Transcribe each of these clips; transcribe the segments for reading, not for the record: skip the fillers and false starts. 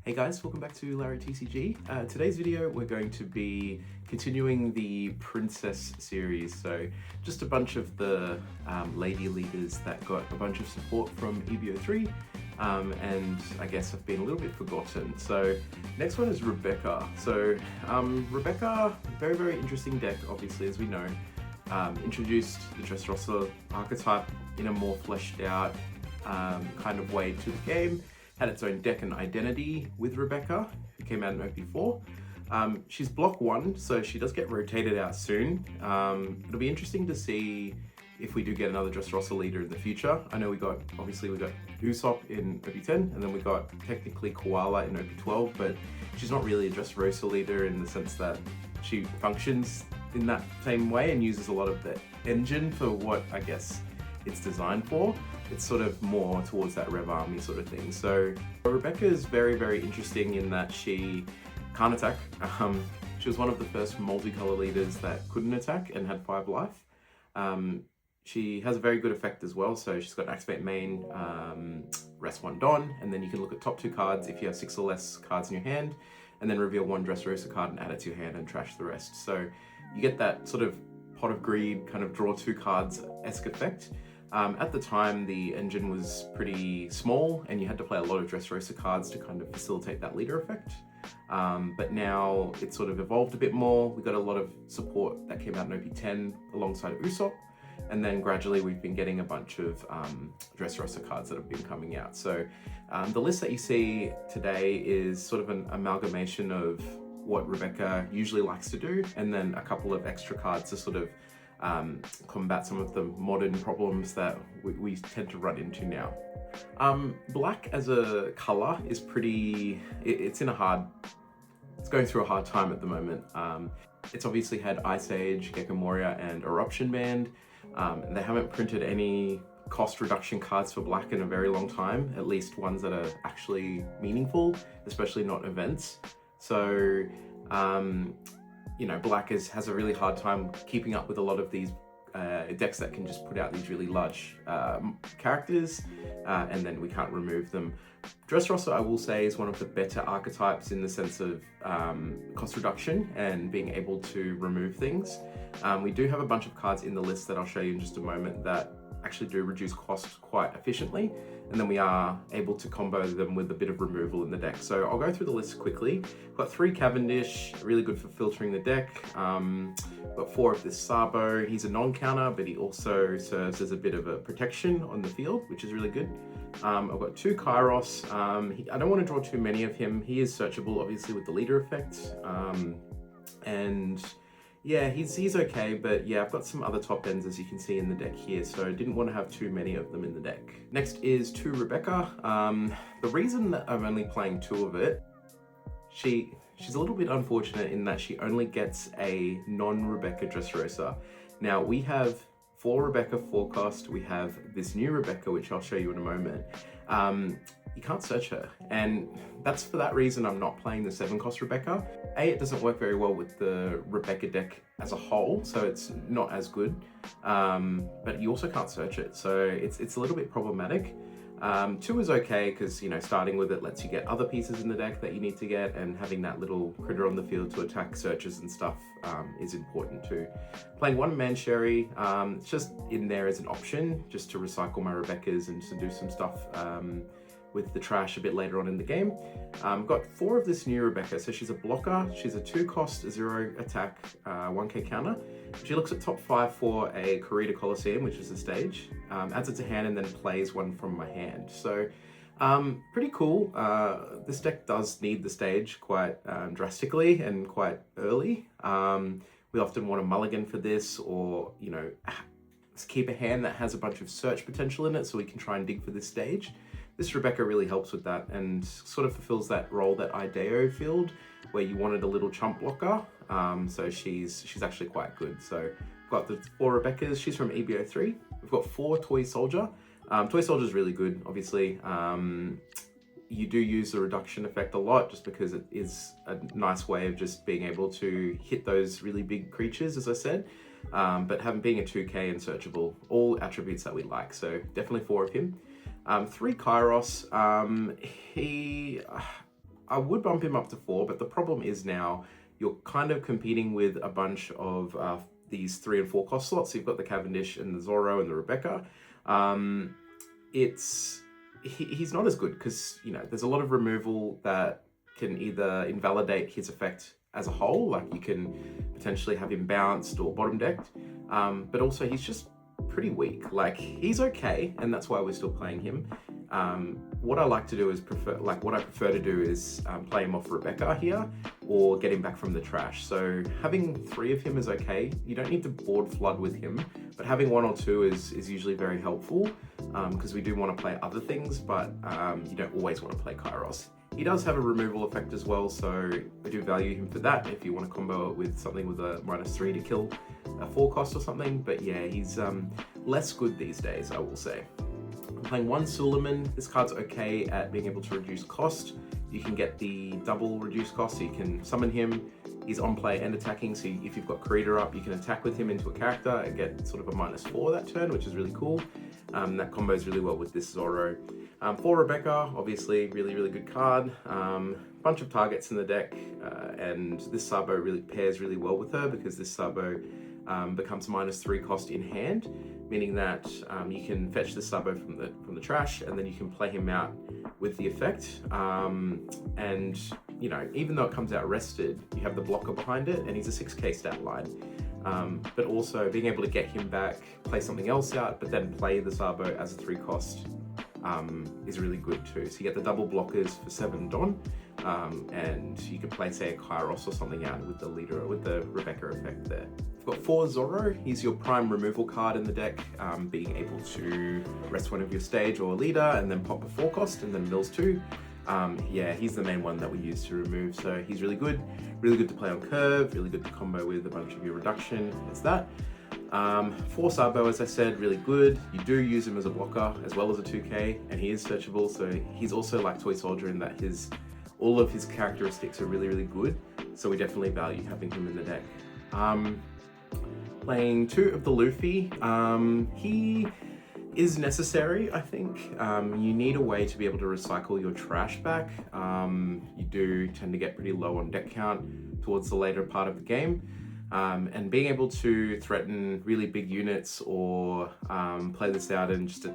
Hey guys, welcome back to OPTCG. Today's video we're going to be continuing the Princess series. So just a bunch of the lady leaders that got a bunch of support from EB03 and I guess have been a little bit forgotten. So next one is Rebecca. So Rebecca, very interesting deck, obviously, as we know. Introduced the Dressrosa archetype in a more fleshed out kind of way to the game. Had its own deck and identity with Rebecca, who came out in OP4. She's block 1, so she does get rotated out soon. It'll be interesting to see if we do get another Dressrosa leader in the future. I know we got Usopp in OP10, and then we got technically Koala in OP12, but she's not really a Dressrosa leader in the sense that she functions in that same way and uses a lot of the engine for what I guess it's designed for. It's sort of more towards that Rev Army sort of thing. So Rebecca is very interesting in that she can't attack. She was one of the first multicolor leaders that couldn't attack and had 5 life. She has a very good effect as well. So she's got Activate Main, Rest 1 Don, and then you can look at top 2 cards if you have 6 or less cards in your hand, and then reveal 1 Dressrosa card and add it to your hand and trash the rest. So you get that sort of Pot of Greed, kind of draw 2 cards-esque effect. At the time, the engine was pretty small and you had to play a lot of Dressrosa cards to kind of facilitate that leader effect. But now it's sort of evolved a bit more. We got a lot of support that came out in OP10 alongside Usopp. And then gradually we've been getting a bunch of Dressrosa cards that have been coming out. So the list that you see today is sort of an amalgamation of what Rebecca usually likes to do, and then a couple of extra cards to sort of combat some of the modern problems that we tend to run into now. Black as a color is it's going through a hard time at the moment. It's obviously had Ice Age, Gecko Moria, and Eruption Band. And they haven't printed any cost reduction cards for Black in a very long time, at least ones that are actually meaningful, especially not events. So, you know, Black has a really hard time keeping up with a lot of these decks that can just put out these really large characters, and then we can't remove them. Dressrosa, I will say, is one of the better archetypes in the sense of cost reduction and being able to remove things. We do have a bunch of cards in the list that I'll show you in just a moment that actually do reduce cost quite efficiently, and then we are able to combo them with a bit of removal in the deck. So I'll go through the list quickly. We've got 3 Cavendish, really good for filtering the deck. Got 4 of this Sabo. He's a non-counter, but he also serves as a bit of a protection on the field, which is really good. I've got 2 Kairos. I don't want to draw too many of him. He is searchable, obviously, with the leader effect. And yeah, he's okay, but yeah, I've got some other top ends, as you can see in the deck here, so I didn't want to have too many of them in the deck. Next is 2 Rebecca. The reason that I'm only playing 2 of it, she's a little bit unfortunate in that she only gets a non-Rebecca Dressrosa. Now, we have 4 Rebecca forecast, we have this new Rebecca, which I'll show you in a moment. You can't search her, and that's for that reason I'm not playing the 7 cost Rebecca. It doesn't work very well with the Rebecca deck as a whole, so it's not as good, but you also can't search it, so it's a little bit problematic. 2 is okay because, you know, starting with it lets you get other pieces in the deck that you need to get, and having that little critter on the field to attack searches and stuff is important too. Playing 1 Mancherry, it's just in there as an option, just to recycle my Rebeccas and to do some stuff with the trash a bit later on in the game. Got 4 of this new Rebecca. So she's a blocker, she's a 2 cost, 0 attack, 1k counter. She looks at top 5 for a Corrida Coliseum, which is a stage, adds it to hand, and then plays 1 from my hand. So pretty cool. This deck does need the stage quite drastically and quite early. We often want a mulligan for this, or, you know, keep a hand that has a bunch of search potential in it so we can try and dig for this stage. This Rebecca really helps with that and sort of fulfills that role that Ideo filled, where you wanted a little chump blocker. So she's actually quite good. So we've got the 4 Rebeccas. She's from EB03. We've got 4 Toy Soldier. Toy Soldier is really good, obviously. You do use the reduction effect a lot just because it is a nice way of just being able to hit those really big creatures, as I said. But being a 2k and searchable, all attributes that we like. So definitely 4 of him. 3 Kairos. He I would bump him up to 4, but the problem is now you're kind of competing with a bunch of these 3 and 4 cost slots. So you've got the Cavendish and the Zorro and the Rebecca. He's not as good because, you know, there's a lot of removal that can either invalidate his effect as a whole, like you can potentially have him bounced or bottom decked, but also he's just pretty weak. Like, he's okay, and that's why we're still playing him. What I like to do is what I prefer to do is play him off Rebecca here or get him back from the trash. So having 3 of him is okay. You don't need to board flood with him, but having 1 or 2 is usually very helpful because we do want to play other things, but you don't always want to play Kairos. He does have a removal effect as well, so I do value him for that if you want to combo it with something with a -3 to kill a 4 cost or something. But yeah, he's less good these days, I will say. I'm playing 1 Suleiman. This card's okay at being able to reduce cost. You can get the double reduced cost, so you can summon him. He's on play and attacking, so if you've got Creator up, you can attack with him into a character and get sort of a -4 that turn, which is really cool. That combos really well with this Zorro. For Rebecca, obviously, really good card. Bunch of targets in the deck, and this Sabo really pairs really well with her because this Sabo becomes -3 cost in hand, meaning that you can fetch the Sabo from the trash, and then you can play him out with the effect. And you know, even though it comes out rested, you have the blocker behind it, and he's a 6k stat line. But also being able to get him back, play something else out, but then play the Sabo as a 3 cost is really good too. So you get the double blockers for 7 Don, and you can play, say, a Kairos or something out with the leader, with the Rebecca effect there. We've got 4 Zorro. He's your prime removal card in the deck, being able to rest one of your stage or leader and then pop a 4 cost and then mills 2. Yeah, he's the main one that we use to remove, so he's really good to play on curve, really good to combo with a bunch of your reduction. That's that. 4 Sabo, as I said, really good. You do use him as a blocker as well as a 2k, and he is searchable, so he's also like Toy Soldier in that all of his characteristics are really good, so we definitely value having him in the deck. Playing 2 of the Luffy, he is necessary, I think. You need a way to be able to recycle your trash back. You do tend to get pretty low on deck count towards the later part of the game. And being able to threaten really big units or play this out and just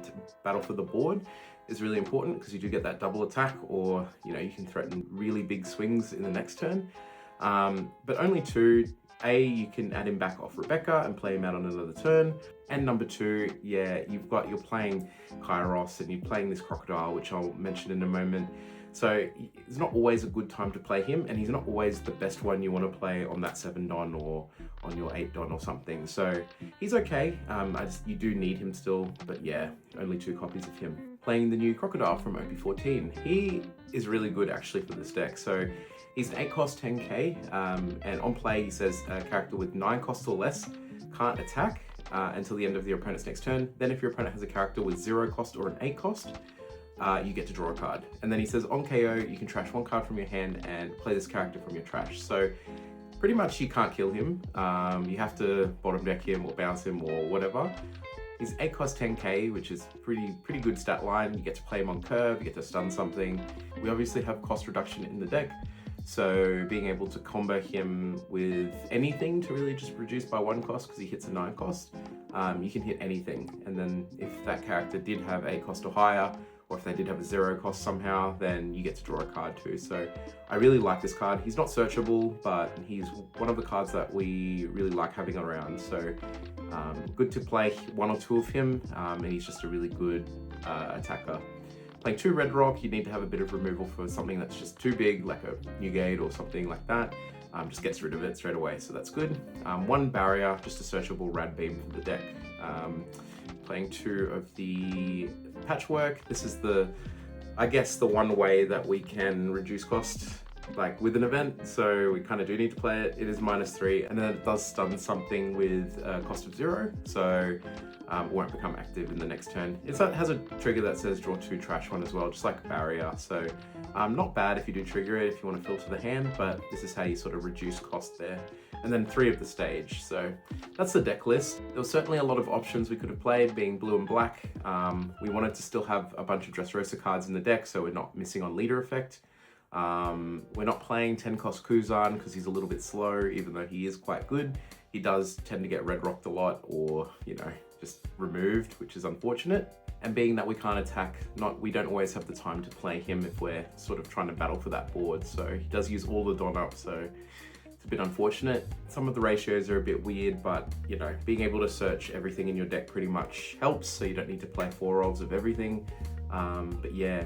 battle for the board is really important because you do get that double attack, or you know, you can threaten really big swings in the next turn. But only 2. You can add him back off Rebecca and play him out on another turn. And number 2, yeah, you're playing Kairos and you're playing this Crocodile, which I'll mention in a moment. So it's not always a good time to play him, and he's not always the best one you want to play on that 7 Don or on your 8 Don or something. So he's okay. You do need him still, but yeah, only 2 copies of him. Playing the new Crocodile from OP14. He is really good actually for this deck. So he's an 8 cost 10k, and on play he says a character with 9 costs or less can't attack until the end of your opponent's next turn. Then if your opponent has a character with 0 cost or an 8 cost, you get to draw a card. And then he says on KO, you can trash 1 card from your hand and play this character from your trash. So pretty much you can't kill him. You have to bottom deck him or bounce him or whatever. He's 8 cost 10k, which is pretty good stat line. You get to play him on curve, you get to stun something. We obviously have cost reduction in the deck, so being able to combo him with anything to really just reduce by 1 cost because he hits a 9 cost, you can hit anything. And then if that character did have 8 cost or higher, or if they did have a 0 cost somehow, then you get to draw a card too. So I really like this card. He's not searchable, but he's one of the cards that we really like having around. So good to play 1 or 2 of him, and he's just a really good attacker. Playing 2 Red Rock, you need to have a bit of removal for something that's just too big, like a Newgate or something like that. Just gets rid of it straight away, so that's good. 1 Barrier, just a searchable Rad Beam for the deck. Playing 2 of the Patchwork. This is I guess the one way that we can reduce cost, like with an event, so we kind of do need to play it. It is -3, and then it does stun something with a cost of 0, so it won't become active in the next turn. It has a trigger that says draw 2 trash 1 as well, just like Barrier, so not bad if you do trigger it, if you want to filter the hand, but this is how you sort of reduce cost there. And then 3 of the stage, so that's the deck list. There was certainly a lot of options we could have played, being blue and black. We wanted to still have a bunch of Dressrosa cards in the deck, so we're not missing on leader effect. We're not playing 10 cost Kuzan because he's a little bit slow, even though he is quite good. He does tend to get red rocked a lot, or, you know, just removed, which is unfortunate. And being that we can't attack, we don't always have the time to play him if we're sort of trying to battle for that board. So he does use all the Don up, so it's a bit unfortunate. Some of the ratios are a bit weird, but you know, being able to search everything in your deck pretty much helps, so you don't need to play 4 rolls of everything. But yeah,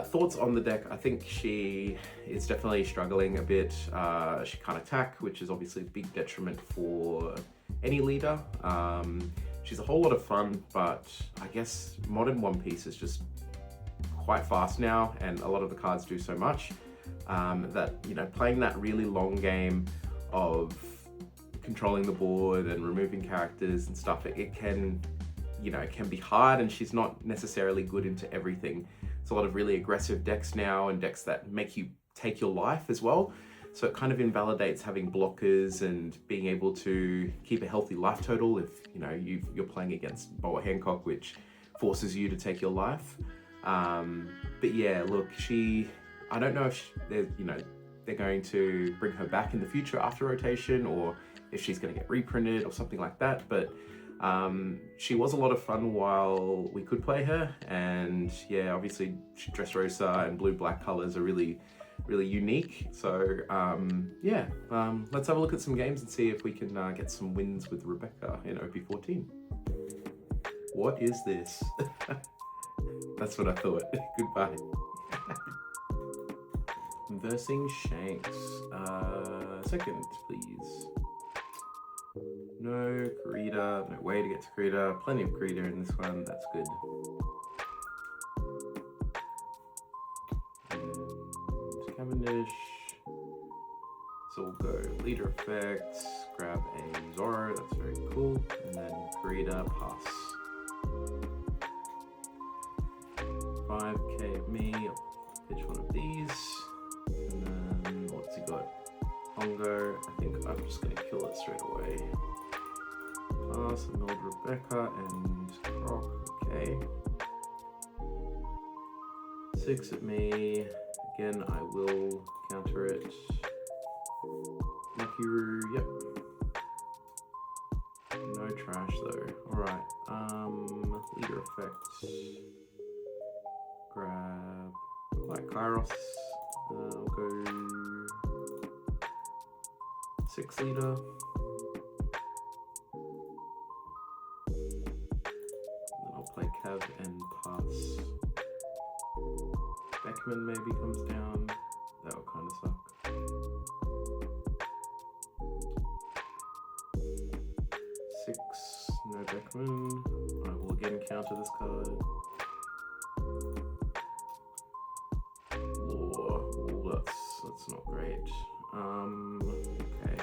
thoughts on the deck. I think she is definitely struggling a bit. She can't attack, which is obviously a big detriment for any leader. She's a whole lot of fun, but I guess modern One Piece is just quite fast now, and a lot of the cards do so much that, you know, playing that really long game of controlling the board and removing characters and stuff, it can, you know, it can be hard, and she's not necessarily good into everything. It's a lot of really aggressive decks now, and decks that make you take your life as well. So it kind of invalidates having blockers and being able to keep a healthy life total if, you know, you're playing against Boa Hancock, which forces you to take your life. But yeah, look, I don't know if they're going to bring her back in the future after rotation, or if she's going to get reprinted or something like that. But she was a lot of fun while we could play her, and yeah, obviously Dressrosa and blue-black colors are really unique. So yeah, let's have a look at some games and see if we can get some wins with Rebecca in OP14. What is this? That's what I thought. Goodbye. Versing Shanks. Second, please. No Krita, no way to get to Krita. Plenty of Krita in this one, that's good. And Cavendish. So we'll go leader effect, grab a Zoro, that's very cool. And then Krita, pass. 5k of me, I'll pitch one of these. And then what's he got? Pongo, I think I'm just gonna kill it straight away. Pass, Meld Rebecca and Croc, okay. 6 at me, again I will counter it. Lucky Roo, yep. No trash though, alright. Leader effect. Grab like Kairos. I'll go 6 leader. Then I'll play Cav and pass. Beckman maybe comes down. That would kind of suck. 6, no Beckman. I will again counter this card. That's not great. Okay.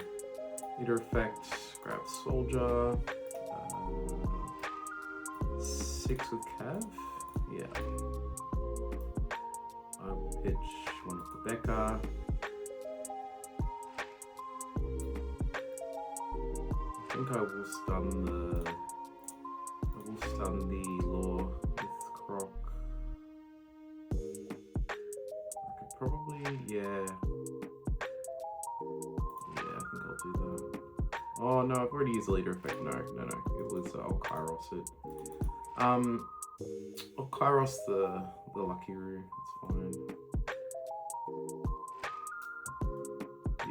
Leader effect, grab Soldier. 6 with Cav. Yeah. I'll pitch one of the Becca. I think I will stun the Law with Croc. Probably, yeah. I think I'll do that. Oh no, I've already used the leader effect. No. It was I'll Kairos it. I'll Kairos the Lucky Roo. It's fine.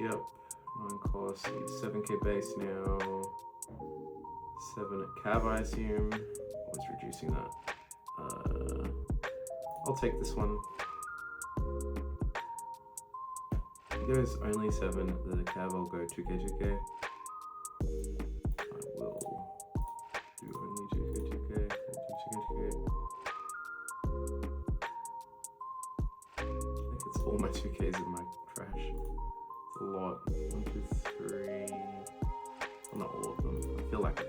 Yep. 9 cost. 7k base now. 7 at Cav, I assume. Always reducing that. I'll take this one. He goes only 7 at the Cav, I'll go 2k. I will do only 2k. I'll do 2k. I think it's all my 2ks in my trash. It's a lot. 1, 2, 3. Well, not all of them. I feel like I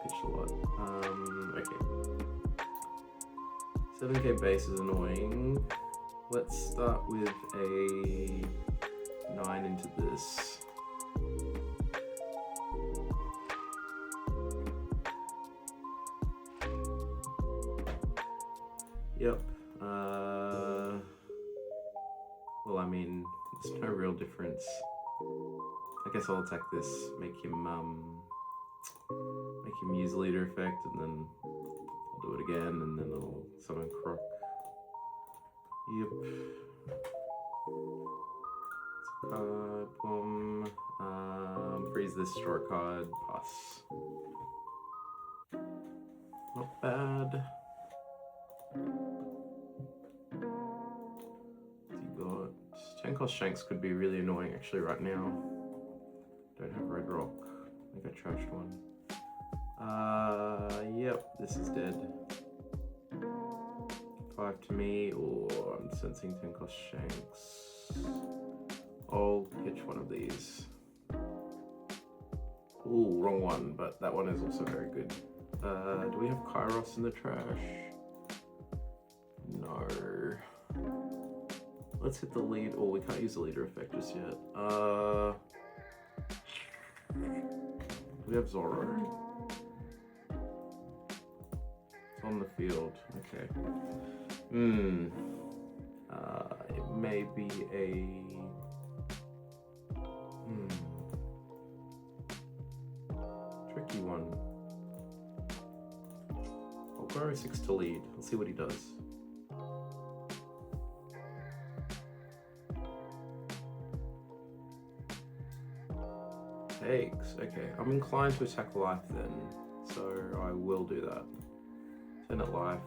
pitched a lot. Okay. 7k base is annoying. Let's start with a 9 into this. Yep. Well, I mean, There's no real difference. I guess I'll attack this, make him use leader effect, and then I'll do it again, and then I'll summon Croc. Yep. Card, boom. Freeze this, draw a card, pass. Not bad. You got 10-cost Shanks could be really annoying actually right now. Don't have Red Rock. I think I trashed one. Yep, this is dead. 5 to me, or I'm sensing 10-cost Shanks. I'll pitch one of these. Ooh, wrong one, but that one is also very good. Do we have Kairos in the trash? No. Let's hit the lead. Oh, we can't use the leader effect just yet. We have Zorro. It's on the field. Okay. It may be a... tricky one. I'll go 6 to lead. Let's see what he does. Takes. Okay, I'm inclined to attack life then, so I will do that. 10 at life.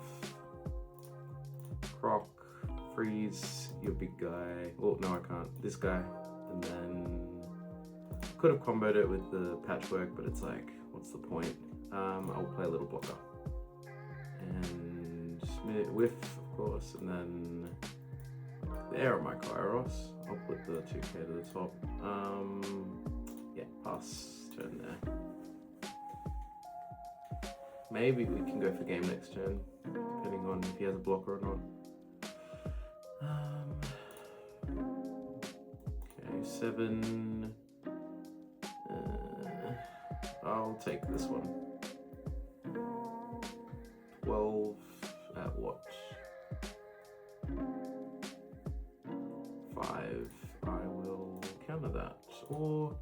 Croc, freeze, your big guy. Oh, no, I can't. This guy. And then could have comboed it with the patchwork, but it's like, what's the point? I'll play a little blocker. And whiff, of course, and then there are my Kairos. I'll put the 2k to the top. Yeah, pass turn there. Maybe we can go for game next turn, depending on if he has a blocker or not. Okay, 7. I'll take this one. 12 at what? 5. I will counter that. Or,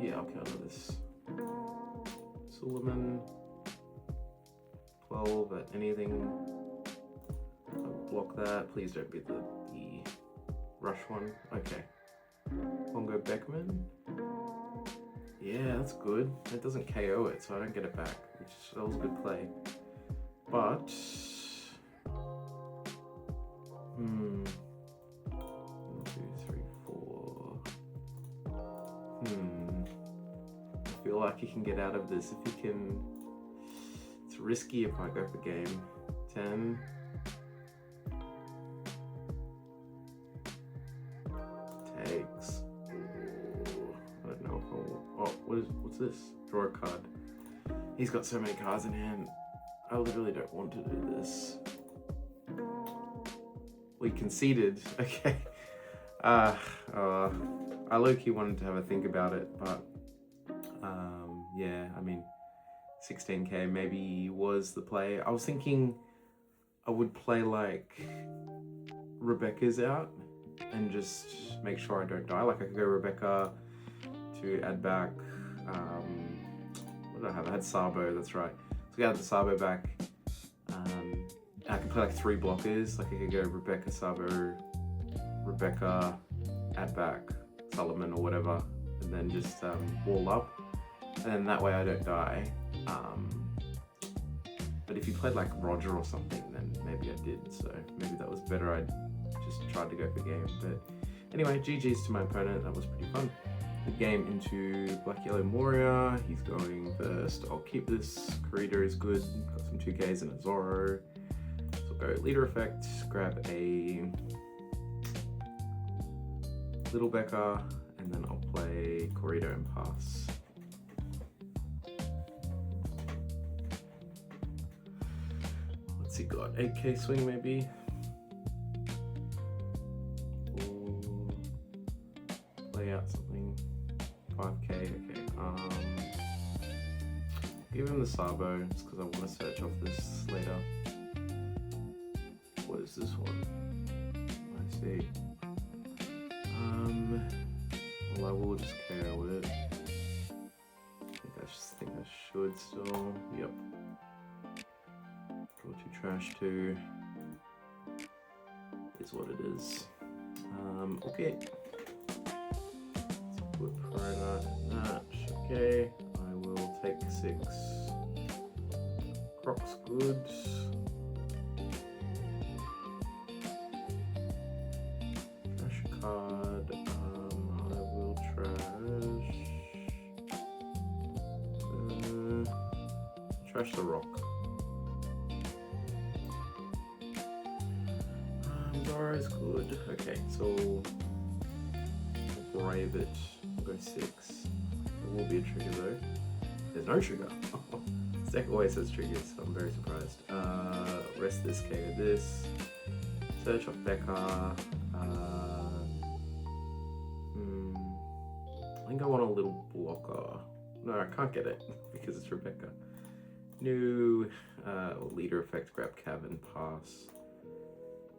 yeah, I'll counter this. Suleiman. 12 at anything. I'll block that. Please don't be the rush one. Okay. Bongo Beckman. Yeah, that's good. It doesn't KO it, so I don't get it back, which that was a good play. But 1, 2, 3, 4. I feel like he can get out of this if he can. It's risky if I go for game. 10. Takes. I don't know if I'll... Oh, what's this? Draw a card. He's got so many cards in hand. I literally don't want to do this. We conceded. Okay. I low-key wanted to have a think about it, but yeah, I mean, 16k maybe was the play. I was thinking I would play like Rebecca's out and just make sure I don't die. Like I could go Rebecca to add back, what did I have? I had Sabo, that's right. So I got the Sabo back. I could play like 3 blockers. Like I could go Rebecca, Sabo, Rebecca, add back Solomon or whatever, and then just wall up. And then that way I don't die. But if you played like Roger or something, then maybe I did. So maybe that was better. I just tried to go for game. But anyway, GG's to my opponent. That was pretty fun. Good game into Black Yellow Moria. He's going first. I'll keep this. Corridor is good. Got some 2Ks and a Zorro. So I'll go leader effect. Grab a Little Becca, and then I'll play Corridor and pass. What's he got? 8k swing maybe? Or play out something. 5k, okay. Give him the Sabo, just because I want to search off this later. What is this one? I see. I will just KO it. I think I should still. Yep. Draw 2 trash 2. Is what it is. Okay. Let's put Piranha in that. Okay. I will take 6. Croc's good. Trash a card. I will trash. Trash the rock. Zara's good. Okay, so we'll brave it. We'll go 6. There will be a trigger though. There's no trigger. This deck always has triggers, so I'm very surprised. Rest this, KO this. Search off Becca. I think I want a little blocker. No, I can't get it because it's Rebecca. New leader effect, grab Cav and pass.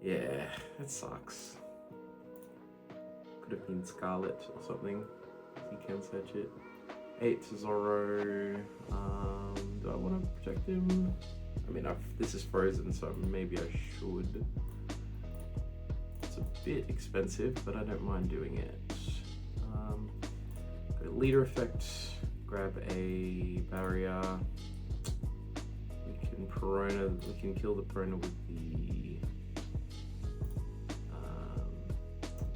Yeah, that sucks. Could have been Scarlet or something. You can search it. 8 to Zorro. Do I want to protect him? I mean, this is frozen, so maybe I should. It's a bit expensive, but I don't mind doing it. Go leader effect, grab a barrier. We can Piranha. We can kill the Piranha with the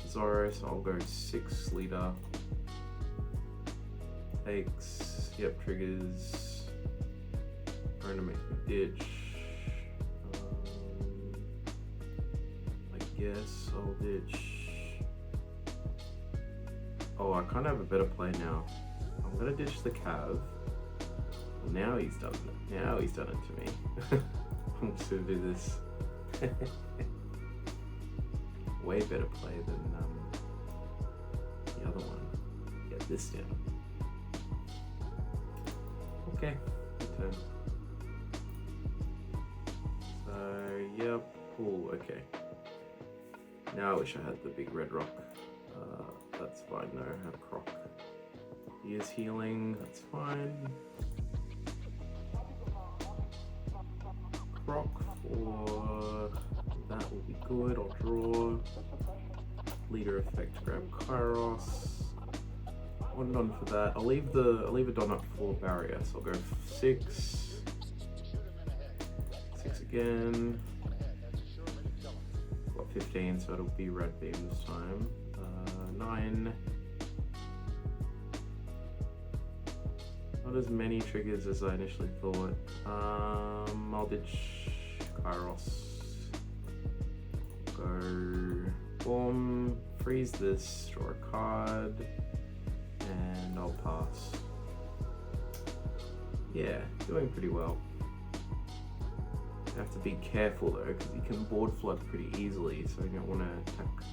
Zorro, so I'll go 6 leader. Takes, yep, triggers. Piranha makes me ditch. I guess I'll ditch. Oh, I kind of have a better play now. I'm gonna ditch the Cav. Well, now he's done it. Now he's done it to me. I'm just gonna do this. Way better play than the other one. Get this down. Okay, good turn. So, yep, cool, okay. Now I wish I had the big red rock. That's fine, no, I have Croc. He is healing, that's fine. Croc for that will be good, I'll draw. Leader effect, grab Kairos. 1 Don for that. I'll leave a Don up for barrier, so I'll go 6. 6 again. Got 15, so it'll be red beam this time. 9. Not as many triggers as I initially thought. I'll ditch Kairos. Go boom, freeze this, draw a card, and I'll pass. Yeah, doing pretty well. You have to be careful though, because you can board flood pretty easily, so you don't want to attack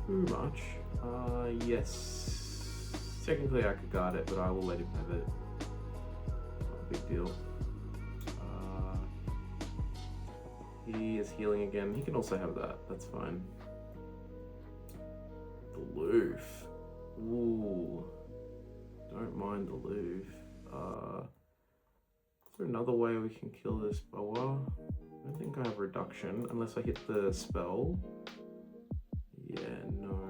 too much. Yes, technically I could guard it, but I will let him have it. Not a big deal. He is healing again. He can also have that, that's fine. The Loof. Ooh. Don't mind the Loof. Is there another way we can kill this Boa? I don't think I have reduction unless I hit the spell. Yeah, no.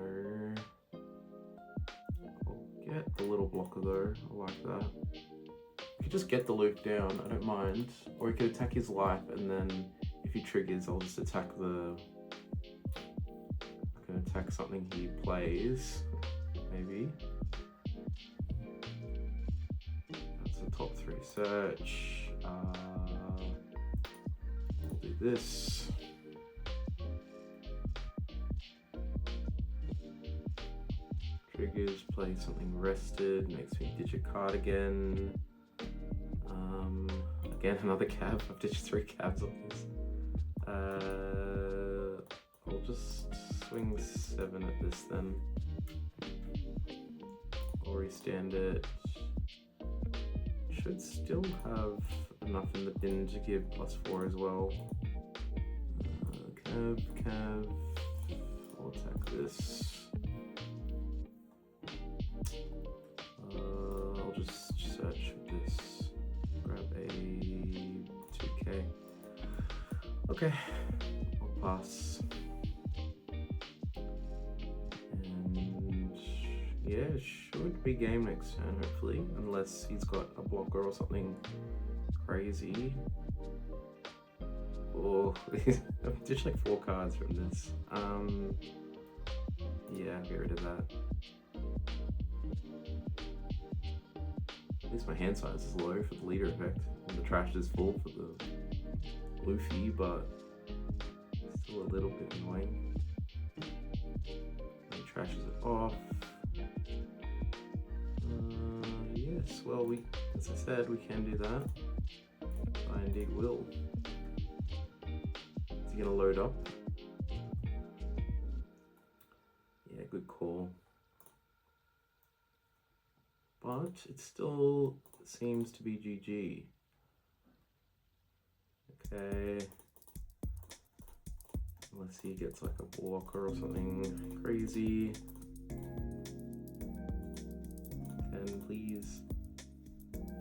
I'll get the little blocker though. I like that. You could just get the Loof down, I don't mind. Or you could attack his life and then if he triggers, I'll just attack the... I can attack something he plays, maybe. That's a top 3 search. We'll do this. Triggers, play something rested, makes me ditch a card again. Again, another Cav. I've ditched 3 Cavs on this. I'll just swing 7 at this then. Or restand it. Should still have enough in the bin to give +4 as well. Cav. I'll attack this. Okay, I'll pass. And yeah, it should be game next turn, hopefully, unless he's got a blocker or something crazy. Oh, I've ditched like 4 cards from this. Yeah, I'll get rid of that. At least my hand size is low for the leader effect, and the trash is full for the Luffy, but still a little bit annoying. And he trashes it off. Yes, well, as I said, we can do that. I indeed will. Is he gonna load up? Yeah, good call. But it still seems to be GG. Okay. Unless he gets like a blocker or something crazy. Then please.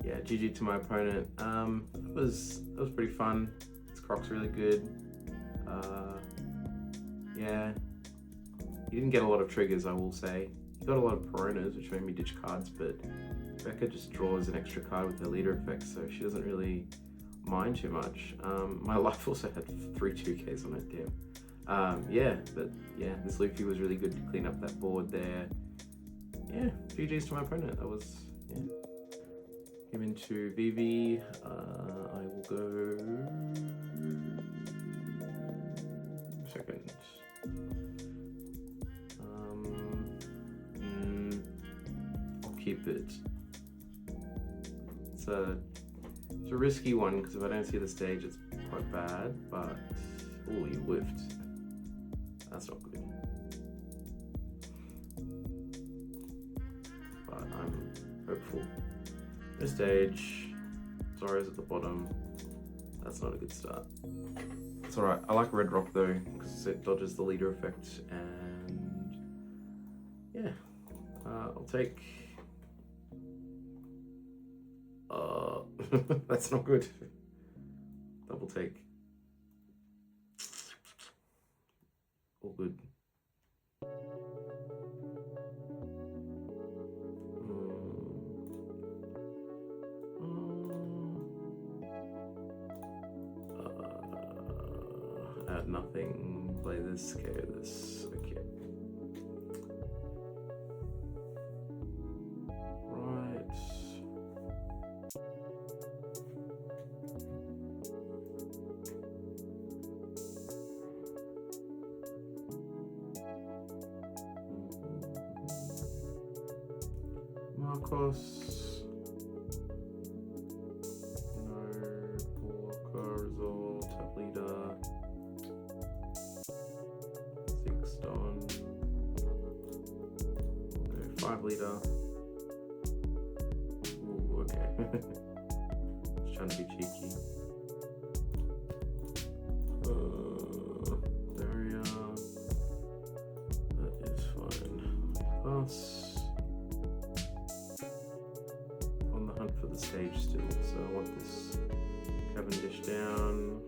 Yeah, GG to my opponent. That was pretty fun. His croc's really good. Yeah. He didn't get a lot of triggers, I will say. He got a lot of Peronas, which made me ditch cards, but Becca just draws an extra card with her leader effect, so she doesn't really mind too much. My life also had 3 2Ks on it, damn. Yeah, but yeah, this Luffy was really good to clean up that board there. Yeah, GG's to my opponent. That was, yeah. Him into Vivi. I will go second. I'll keep it. It's a risky one because if I don't see the stage, it's quite bad. But oh, you whiffed. That's not good. But I'm hopeful. No stage. Zoro's at the bottom. That's not a good start. It's alright. I like Red Rock though because it dodges the leader effect, and yeah, I'll take. That's not good. Double take. All good. Add nothing. Play this. KO this. Okay. Right. Marcos. No blocker result. Top leader. 6 stone. Okay, 5 leader. Ooh, okay. Just trying to be cheeky. Barrier. That is fine. Pass. On the hunt for the stage still, so I want this Cavendish down.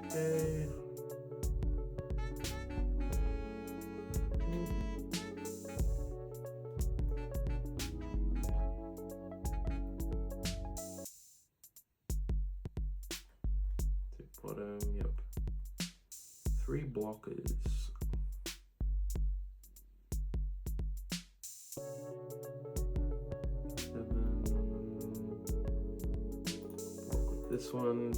Okay. To bottom, yep. 3 blockers. This one,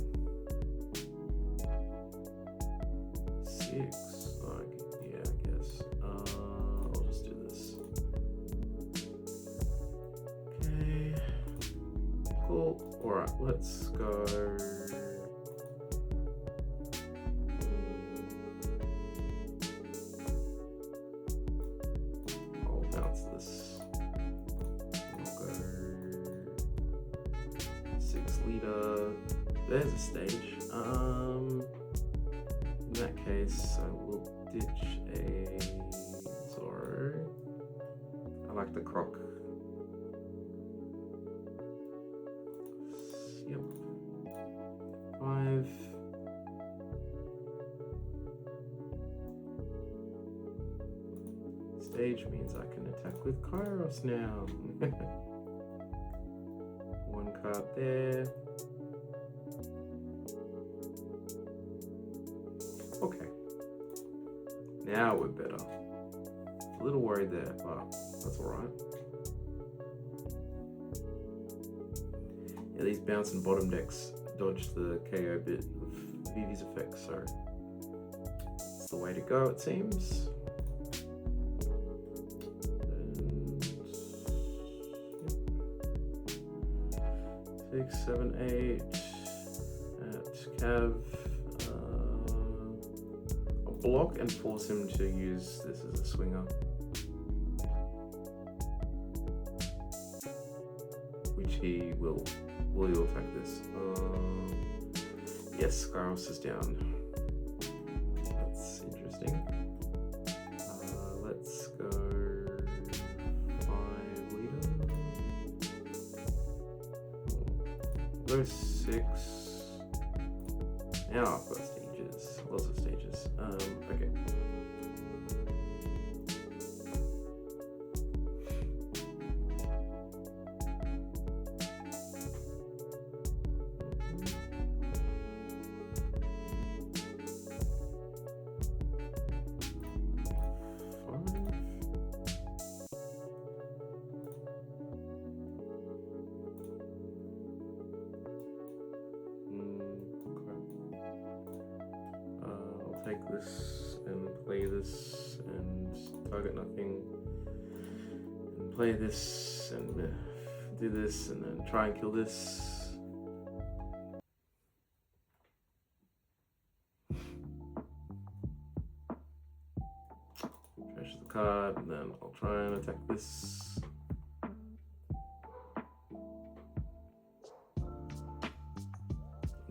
6. Yeah, I guess. I'll just do this. Okay. Cool. Alright, let's go. I'll bounce this. I'll go 6 leader. There's a stage. In that case, I will ditch a Zoro. I like the croc. Yep. stage means I can attack with Kairos now. One card there. Okay. Now we're better. A little worried there, but that's alright. Yeah, these bounce and bottom decks dodge the KO bit of Vivi's effect, so it's the way to go, it seems. And, yep. 6, 7, 8 at Cav. I'll block and force him to use this as a swinger, which he will. Will you attack this? Yes, Skyros is down. That's interesting. Let's go 5 leader. Go 6. Now I've got stages. Lots of stages. Okay. Take this and play this and target nothing, and play this and do this and then try and kill this. Trash the card and then I'll try and attack this.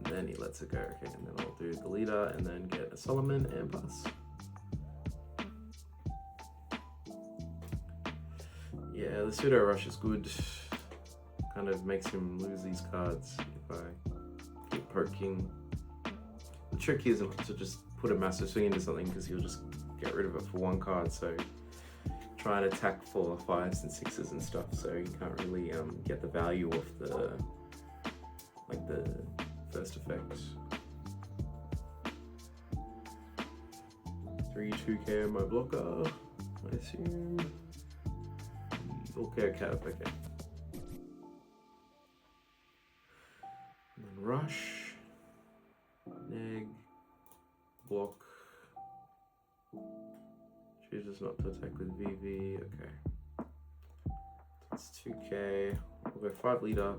Then he lets it go, okay, and then I'll do the leader and then get a Solomon and pass. Yeah, the pseudo rush is good. Kind of makes him lose these cards if I keep poking. The trick here isn't to just put a massive swing into something because he'll just get rid of it for one card, so try and attack for 5s and 6s and stuff, so you can't really get the value of the first effect. 3-2k on my blocker, I assume. Okay, cap, okay. And then rush, neg, block. Chooses not to attack with Vivi, okay. That's 2k. We'll go 5 leader.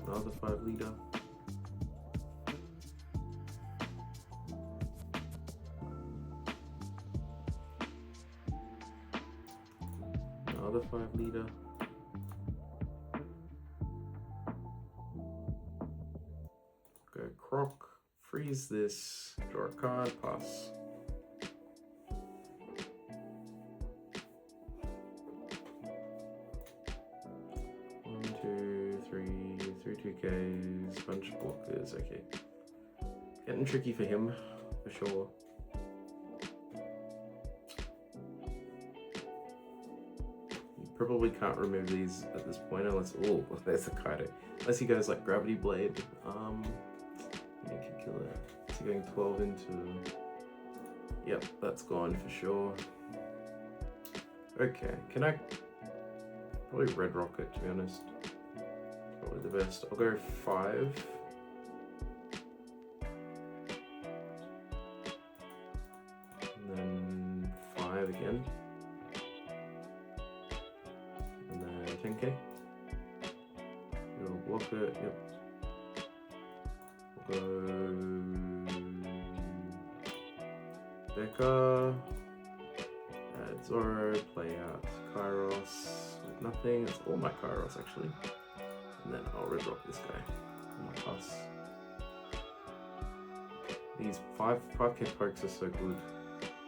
Another 5 leader. Another 5 leader. Go croc, freeze this, draw a card, pass. Three 2Ks, bunch of blockers, okay. Getting tricky for him, for sure. You probably can't remove these at this point unless, oh, there's the Kaido. Unless he goes like Gravity Blade. He could kill it. Is he going 12 into... Yep, that's gone for sure. Okay, can I... Probably Red Rocket, to be honest. Probably the best. I'll go 5. And then 5 again. And then 10k. We'll block it, yep. We'll go... Becca. Add Zoro, play out Kairos with nothing. It's all my Kairos actually. And then I'll red rock this guy. And I'll pass. These 5k pokes are so good.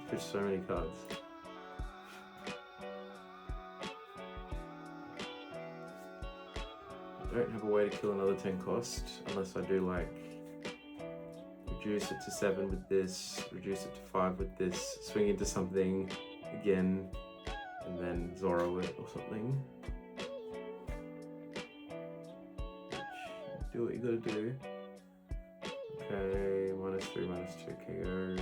Fish so many cards. I don't have a way to kill another 10 cost unless I do like reduce it to 7 with this, reduce it to 5 with this, swing into something again, and then Zorro it or something. Which, do what you gotta do. Okay, -3, -2 KO.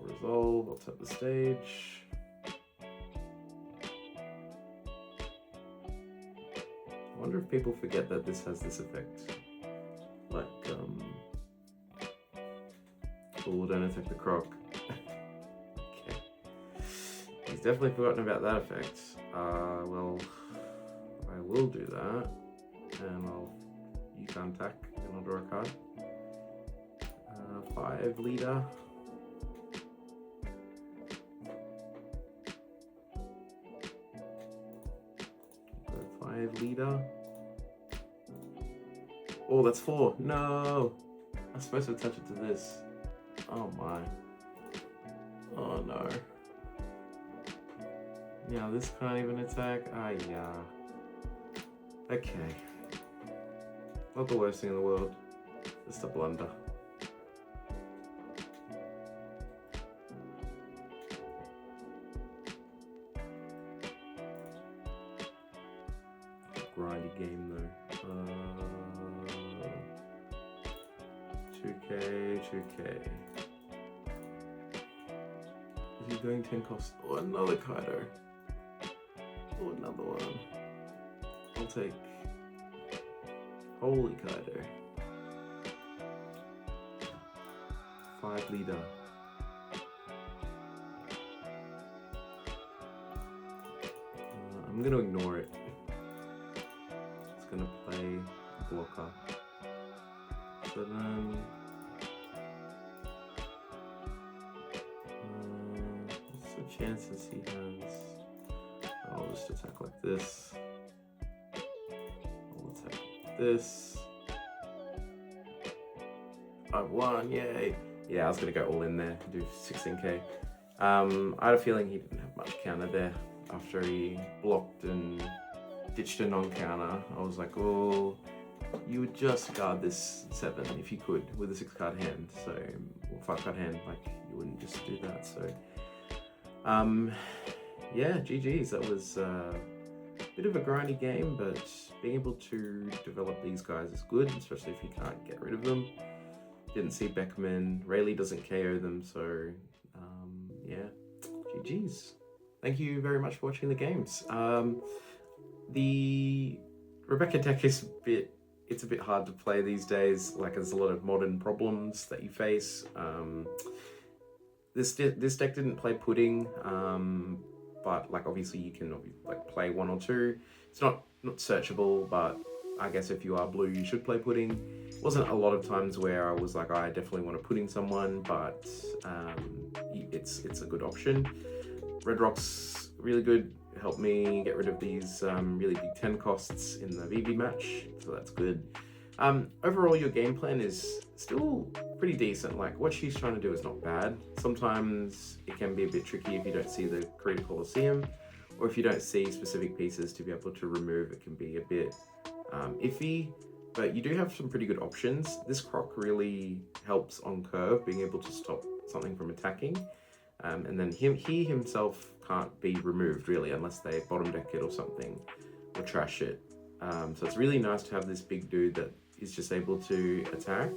Resolve, I'll tap the stage. I wonder if people forget that this has this effect. Like, cool, don't attack the croc. Okay. He's definitely forgotten about that effect. Well, I will do that. And you can attack, and I'll draw a card. 5 leader. 5 leader. Oh, that's 4. No! I'm supposed to attach it to this. Oh my. Oh no. Yeah, this can't even attack. Ah, yeah. Okay. Not the worst thing in the world. Just a blunder. Grindy game though. 2k. Is he going 10 cost? Oh, another Kaido. Oh, another one. I'll take. Holy Kaido. 5 leader. I'm gonna ignore it. It's gonna play blocker. 7. What's the chances he has? I'll just attack like this. I'll attack like this. I've won, yay! Yeah, I was gonna go all in there, do 16k. I had a feeling he didn't have much counter there after he blocked and ditched a non-counter. I was like, oh, you would just guard this 7 if you could with a 6-card hand, so, or 5-card hand, like you wouldn't just do that. So, yeah, GG's. That was a bit of a grindy game, but being able to develop these guys is good, especially if you can't get rid of them. Didn't see Beckman. Rayleigh doesn't KO them, so yeah, GG's. Thank you very much for watching the games. The Rebecca deck is it's a bit hard to play these days. Like, there's a lot of modern problems that you face. This deck didn't play Pudding, but like obviously you can like play 1 or 2. It's not searchable, but I guess if you are blue, you should play Pudding. Wasn't a lot of times where I was like, I definitely want to Pudding someone, but it's a good option. Red Rock's really good. Helped me get rid of these really big 10 costs in the Vivi match, so that's good. Overall, your game plan is still pretty decent. Like, what she's trying to do is not bad. Sometimes it can be a bit tricky if you don't see the Creator Colosseum, or if you don't see specific pieces to be able to remove. It can be a bit iffy, but you do have some pretty good options. This Croc really helps on curve, being able to stop something from attacking. And then he himself can't be removed really unless they bottom deck it or something, or trash it. So it's really nice to have this big dude that is just able to attack,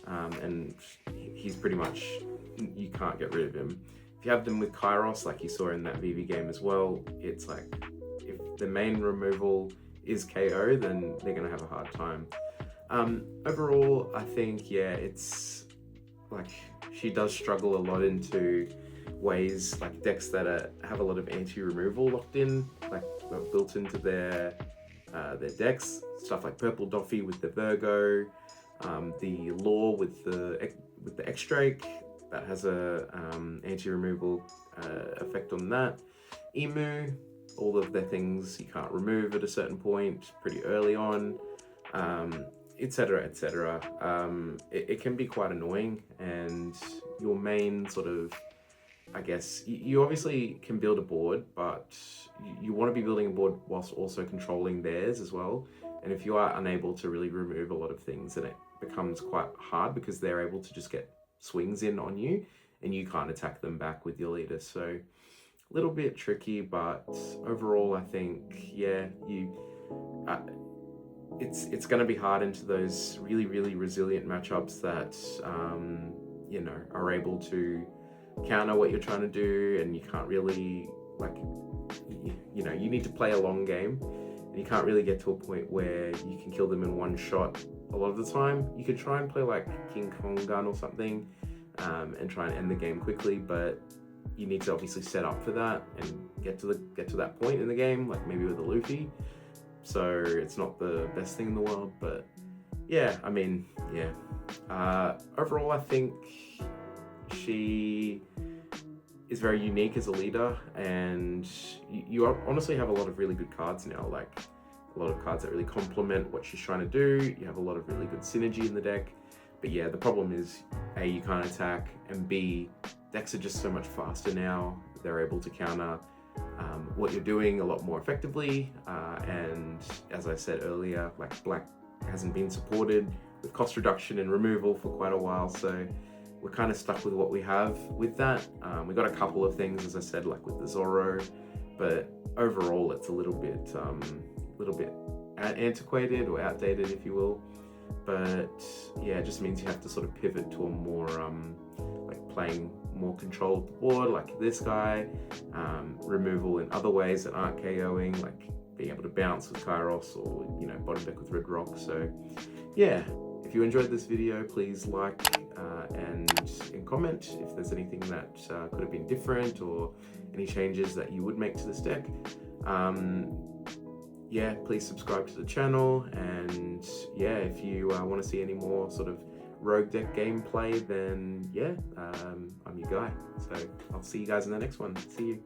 and he's pretty much, you can't get rid of him. If you have them with Kairos, like you saw in that Vivi game as well, it's like, if the main removal is KO, then they're gonna have a hard time. Overall, I think, yeah, it's like, she does struggle a lot into ways, like decks that have a lot of anti-removal locked in, like built into their decks. Stuff like Purple Doffy with the Virgo, the Law with the X-Drake that has a anti-removal effect on that. Emu, all of their things you can't remove at a certain point pretty early on. etc, etc. It can be quite annoying, and your main sort of, I guess, you obviously can build a board, but you want to be building a board whilst also controlling theirs as well. And if you are unable to really remove a lot of things, then it becomes quite hard because they're able to just get swings in on you and you can't attack them back with your leader. So a little bit tricky, but overall I think, yeah, it's going to be hard into those really, really resilient matchups that, you know, are able to counter what you're trying to do, and you can't really, like, you know, you need to play a long game, and you can't really get to a point where you can kill them in one shot. A lot of the time, you could try and play like King Kong Gun or something, and try and end the game quickly, but you need to obviously set up for that and get to that point in the game, like maybe with a Luffy. So it's not the best thing in the world, but yeah, I mean, yeah. Overall, I think she is very unique as a leader, and you honestly have a lot of really good cards now, like a lot of cards that really complement what she's trying to do. You have a lot of really good synergy in the deck, but yeah, the problem is A, you can't attack, and B, decks are just so much faster now. They're able to counter what you're doing a lot more effectively, and as I said earlier, like black hasn't been supported with cost reduction and removal for quite a while, so we're kind of stuck with what we have with that. We got a couple of things, as I said, like with the Zoro, but overall it's a little bit antiquated or outdated, if you will. But yeah, it just means you have to sort of pivot to a more like playing more control of the board, like this guy, removal in other ways that aren't KOing, like being able to bounce with Kairos, or, you know, bottom deck with Red Rock. So yeah, if you enjoyed this video, please like and comment if there's anything that could have been different, or any changes that you would make to this deck. Yeah, please subscribe to the channel, and yeah, if you want to see any more sort of rogue deck gameplay, then yeah, I'm your guy. So I'll see you guys in the next one. See you.